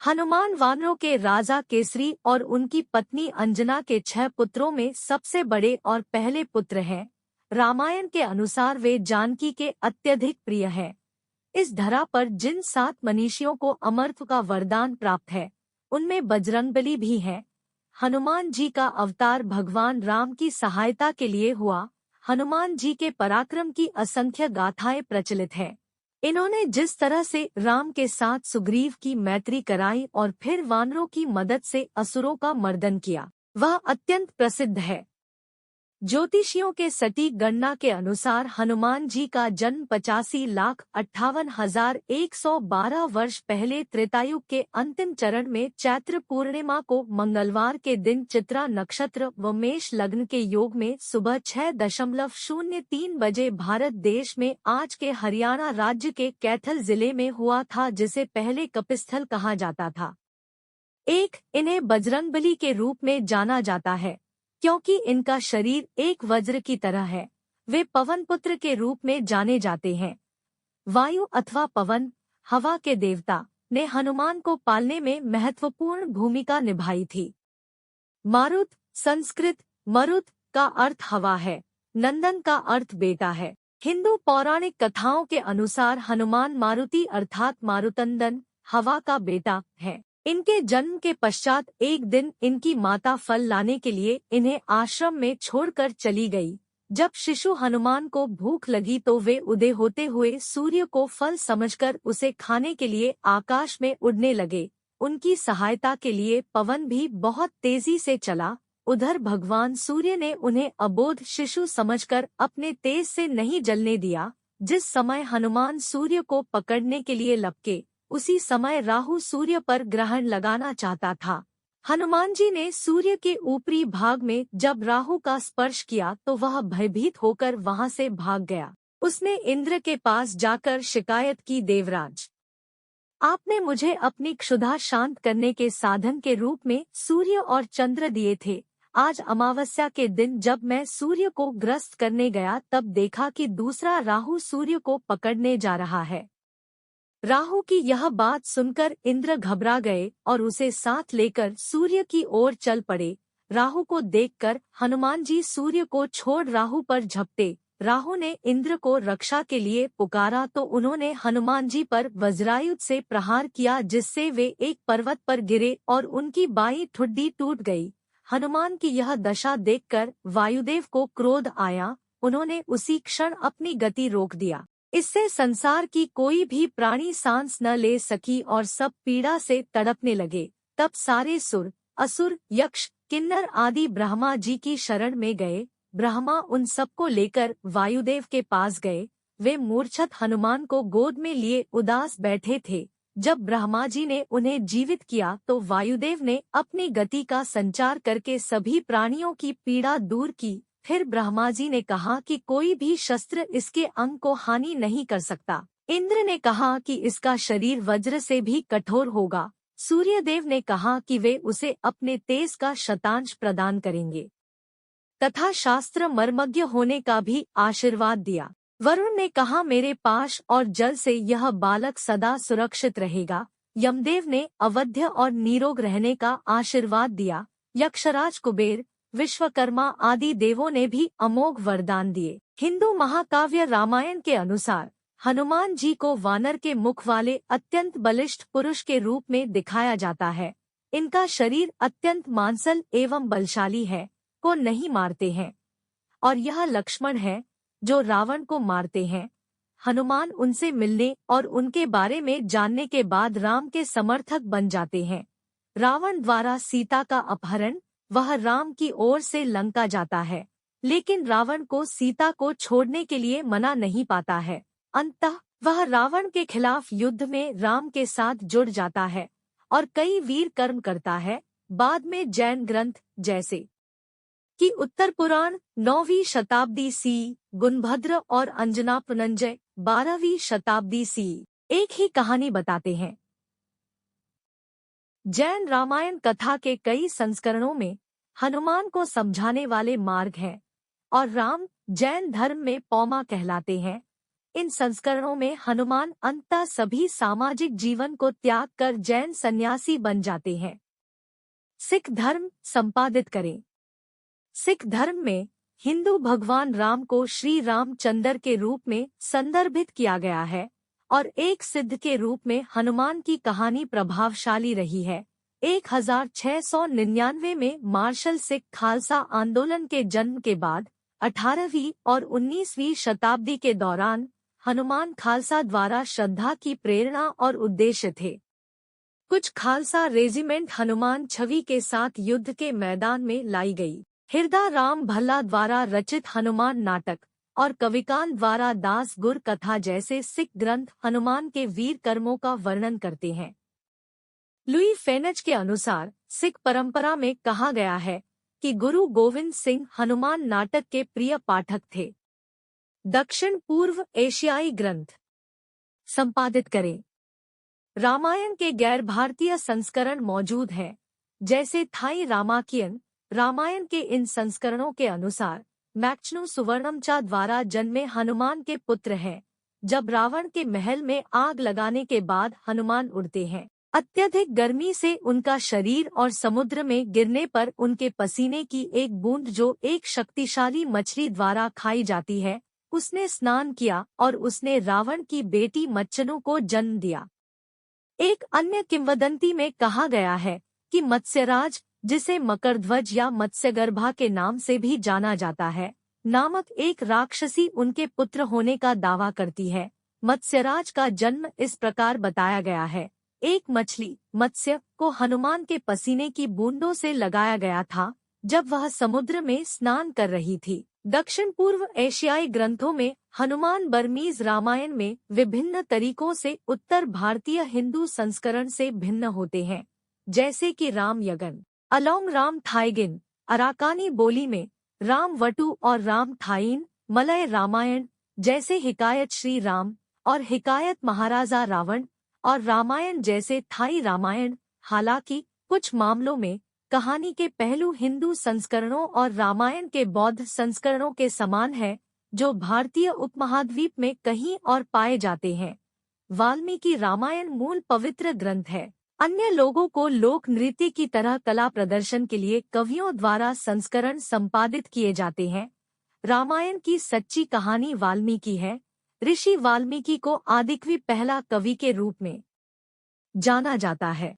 हनुमान वानरों के राजा केसरी और उनकी पत्नी अंजना के 6 पुत्रों में सबसे बड़े और पहले पुत्र हैं। रामायण के अनुसार वे जानकी के अत्यधिक प्रिय हैं। इस धरा पर जिन 7 मनीषियों को अमरत्व का वरदान प्राप्त है, उनमें बजरंगबली भी है। हनुमान जी का अवतार भगवान राम की सहायता के लिए हुआ। हनुमान जी के पराक्रम की असंख्य गाथाएं प्रचलित हैं। इन्होंने जिस तरह से राम के साथ सुग्रीव की मैत्री कराई और फिर वानरों की मदद से असुरों का मर्दन किया, वह अत्यंत प्रसिद्ध है। ज्योतिषियों के सटीक गणना के अनुसार हनुमान जी का जन्म 85,58,112 वर्ष पहले त्रेतायुग के अंतिम चरण में चैत्र पूर्णिमा को मंगलवार के दिन चित्रा नक्षत्र व मेष लग्न के योग में सुबह 6:03 बजे भारत देश में आज के हरियाणा राज्य के कैथल जिले में हुआ था, जिसे पहले कपिस्थल कहा जाता था। इन्हें बजरंगबली के रूप में जाना जाता है क्योंकि इनका शरीर एक वज्र की तरह है। वे पवनपुत्र के रूप में जाने जाते हैं। वायु अथवा पवन, हवा के देवता, ने हनुमान को पालने में महत्वपूर्ण भूमिका निभाई थी। मारुत, संस्कृत मरुत का अर्थ हवा है, नंदन का अर्थ बेटा है। हिंदू पौराणिक कथाओं के अनुसार हनुमान मारुति अर्थात मारुतंदन, हवा का बेटा है। इनके जन्म के पश्चात एक दिन इनकी माता फल लाने के लिए इन्हें आश्रम में छोड़कर चली गई। जब शिशु हनुमान को भूख लगी तो वे उदय होते हुए सूर्य को फल समझकर उसे खाने के लिए आकाश में उड़ने लगे। उनकी सहायता के लिए पवन भी बहुत तेजी से चला। उधर भगवान सूर्य ने उन्हें अबोध शिशु समझकर अपने तेज से नहीं जलने दिया। जिस समय हनुमान सूर्य को पकड़ने के लिए लपके, उसी समय राहु सूर्य पर ग्रहण लगाना चाहता था। हनुमान जी ने सूर्य के ऊपरी भाग में जब राहु का स्पर्श किया तो वह भयभीत होकर वहां से भाग गया। उसने इंद्र के पास जाकर शिकायत की, देवराज, आपने मुझे अपनी क्षुधा शांत करने के साधन के रूप में सूर्य और चंद्र दिए थे। आज अमावस्या के दिन जब मैं सूर्य को ग्रस्त करने गया तब देखा कि दूसरा राहु सूर्य को पकड़ने जा रहा है। राहु की यह बात सुनकर इंद्र घबरा गए और उसे साथ लेकर सूर्य की ओर चल पड़े। राहु को देखकर हनुमान जी सूर्य को छोड़ राहु पर झपटे। राहु ने इंद्र को रक्षा के लिए पुकारा तो उन्होंने हनुमान जी पर वज्रायुध से प्रहार किया, जिससे वे एक पर्वत पर गिरे और उनकी बाईं ठुड्डी टूट गई। हनुमान की यह दशा देखकर वायुदेव को क्रोध आया। उन्होंने उसी क्षण अपनी गति रोक दिया। इससे संसार की कोई भी प्राणी सांस न ले सकी और सब पीड़ा से तड़पने लगे। तब सारे सुर, असुर, यक्ष, किन्नर आदि ब्रह्मा जी की शरण में गए। ब्रह्मा उन सबको लेकर वायुदेव के पास गए। वे मूर्छित हनुमान को गोद में लिए उदास बैठे थे। जब ब्रह्मा जी ने उन्हें जीवित किया तो वायुदेव ने अपनी गति का संचार करके सभी प्राणियों की पीड़ा दूर की। फिर ब्रह्मा जी ने कहा कि कोई भी शस्त्र इसके अंग को हानि नहीं कर सकता। इंद्र ने कहा कि इसका शरीर वज्र से भी कठोर होगा। सूर्यदेव ने कहा कि वे उसे अपने तेज का शतांश प्रदान करेंगे तथा शास्त्र मर्मज्ञ होने का भी आशीर्वाद दिया। वरुण ने कहा, मेरे पाश और जल से यह बालक सदा सुरक्षित रहेगा। यमदेव ने अवध्य और निरोग रहने का आशीर्वाद दिया। यक्षराज, कुबेर, विश्वकर्मा आदि देवों ने भी अमोघ वरदान दिए। हिंदू महाकाव्य रामायण के अनुसार हनुमान जी को वानर के मुख वाले अत्यंत बलिष्ठ पुरुष के रूप में दिखाया जाता है। इनका शरीर अत्यंत मांसल एवं बलशाली है, को नहीं मारते हैं, और यह लक्ष्मण है जो रावण को मारते हैं। हनुमान उनसे मिलने और उनके बारे में जानने के बाद राम के समर्थक बन जाते हैं। रावण द्वारा सीता का अपहरण, वह राम की ओर से लंका जाता है, लेकिन रावण को सीता को छोड़ने के लिए मना नहीं पाता है। अंततः वह रावण के खिलाफ युद्ध में राम के साथ जुड़ जाता है और कई वीर कर्म करता है। बाद में जैन ग्रंथ जैसे कि उत्तर पुराण 9वीं शताब्दी सी, गुणभद्र और अंजना पुनंजय 12वीं शताब्दी सी एक ही कहानी बताते हैं। जैन रामायण कथा के कई संस्करणों में हनुमान को समझाने वाले मार्ग हैं और राम जैन धर्म में पौमा कहलाते हैं। इन संस्करणों में हनुमान अंततः सभी सामाजिक जीवन को त्याग कर जैन सन्यासी बन जाते हैं। सिख धर्म संपादित करें। सिख धर्म में हिंदू भगवान राम को श्री रामचंद्र के रूप में संदर्भित किया गया है और एक सिद्ध के रूप में हनुमान की कहानी प्रभावशाली रही है। 1699 में मार्शल सिख खालसा आंदोलन के जन्म के बाद 18वीं और 19वीं शताब्दी के दौरान हनुमान खालसा द्वारा श्रद्धा की प्रेरणा और उद्देश्य थे। कुछ खालसा रेजिमेंट हनुमान छवि के साथ युद्ध के मैदान में लाई गई। हिरदा राम भल्ला द्वारा रचित हनुमान नाटक और कविकान द्वारा दास गुर कथा जैसे सिख ग्रंथ हनुमान के वीर कर्मों का वर्णन करते हैं। लुई फेनेज के अनुसार सिख परंपरा में कहा गया है कि गुरु गोविंद सिंह हनुमान नाटक के प्रिय पाठक थे। दक्षिण पूर्व एशियाई ग्रंथ संपादित करें। रामायण के गैर भारतीय संस्करण मौजूद हैं, जैसे थाई रामाकियन। रामायण के इन संस्करणों के अनुसार मैक्चनु सुवर्णमचा द्वारा जन्मे हनुमान के पुत्र हैं। जब रावण के महल में आग लगाने के बाद हनुमान उड़ते हैं, अत्यधिक गर्मी से उनका शरीर और समुद्र में गिरने पर उनके पसीने की एक बूंद जो एक शक्तिशाली मछली द्वारा खाई जाती है, उसने स्नान किया और उसने रावण की बेटी मच्चनु को जन्म दिया। एक अन्य किंवदंती में कहा गया है कि मत्स्यराज, जिसे मकरध्वज या मत्स्यगर्भा के नाम से भी जाना जाता है, नामक एक राक्षसी उनके पुत्र होने का दावा करती है। मत्स्यराज का जन्म इस प्रकार बताया गया है। एक मछली मत्स्य को हनुमान के पसीने की बूंदों से लगाया गया था जब वह समुद्र में स्नान कर रही थी। दक्षिण पूर्व एशियाई ग्रंथों में हनुमान बर्मीज रामायण में विभिन्न तरीकों से उत्तर भारतीय हिंदू संस्करण से भिन्न होते हैं, जैसे कि राम यगन, अलोंग राम थाईगिन, अराकानी बोली में राम वटु और राम थाइन, मलय रामायण जैसे हिकायत श्री राम और हिकायत महाराजा रावण और रामायण जैसे थाई रामायण। हालांकि कुछ मामलों में कहानी के पहलू हिंदू संस्करणों और रामायण के बौद्ध संस्करणों के समान है, जो भारतीय उपमहाद्वीप में कहीं और पाए जाते हैं। वाल्मीकि रामायण मूल पवित्र ग्रंथ है। अन्य लोगों को लोक नृत्य की तरह कला प्रदर्शन के लिए कवियों द्वारा संस्करण संपादित किए जाते हैं। रामायण की सच्ची कहानी वाल्मीकि है। ऋषि वाल्मीकि को आदिकवि पहला कवि के रूप में जाना जाता है।